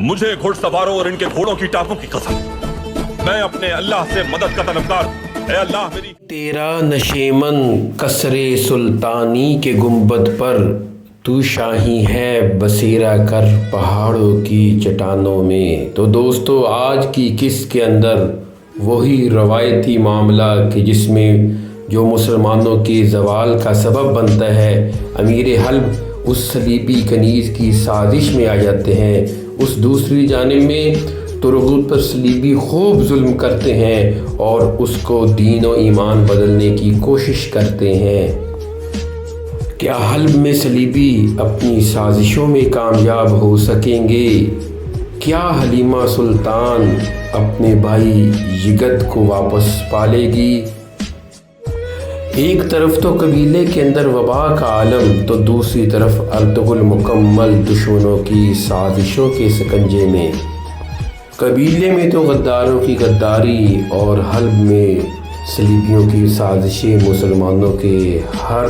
مجھے گھڑ سواروں اور ان کے گھوڑوں کی ٹانگوں کی قسم، میں اپنے اللہ سے مدد کا طلبگار ہوں۔ اے اللہ میری تیرا نشیمن قصر سلطانی کے گنبد پر، تو شاہی ہے بسیرا کر پہاڑوں کی چٹانوں میں۔ تو دوستو، آج کی قسط کے اندر وہی روایتی معاملہ کہ جس میں جو مسلمانوں کے زوال کا سبب بنتا ہے، امیر حلب اس صلیبی کنیز کی سازش میں آ جاتے ہیں۔ اس دوسری جانب میں ترغوت پر صلیبی خوب ظلم کرتے ہیں اور اس کو دین و ایمان بدلنے کی کوشش کرتے ہیں۔ کیا حلب میں صلیبی اپنی سازشوں میں کامیاب ہو سکیں گے؟ کیا حلیمہ سلطان اپنے بھائی یگت کو واپس پالے گی؟ ایک طرف تو قبیلے کے اندر وبا کا عالم، تو دوسری طرف ارطغرل مکمل دشمنوں کی سازشوں کے شکنجے میں۔ قبیلے میں تو غداروں کی غداری اور حلب میں صلیبیوں کی سازشیں مسلمانوں کے ہر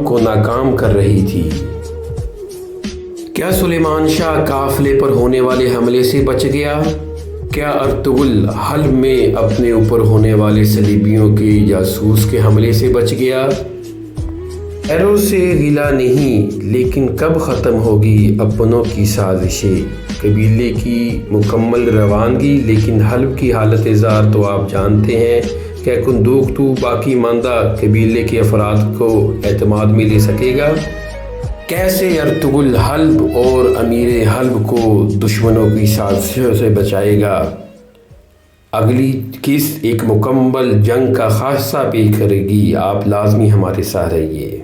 کو ناکام کر رہی تھی۔ کیا سلیمان شاہ قافلے پر ہونے والے حملے سے بچ گیا؟ کیا ارطغرل حلب میں اپنے اوپر ہونے والے صلیبیوں کے جاسوس کے حملے سے بچ گیا؟ غیروں سے گلہ نہیں، لیکن کب ختم ہوگی اپنوں کی سازشیں؟ قبیلے کی مکمل روانگی، لیکن حلب کی حالت زار تو آپ جانتے ہیں۔ کیا قندوق تو باقی ماندہ قبیلے کے افراد کو اعتماد میں لے سکے گا؟ کیسے ارطغرل حلب اور امیر حلب کو دشمنوں کی سازشوں سے بچائے گا؟ اگلی قسط ایک مکمل جنگ کا خاصہ پیش کرے گی، آپ لازمی ہمارے ساتھ رہیے۔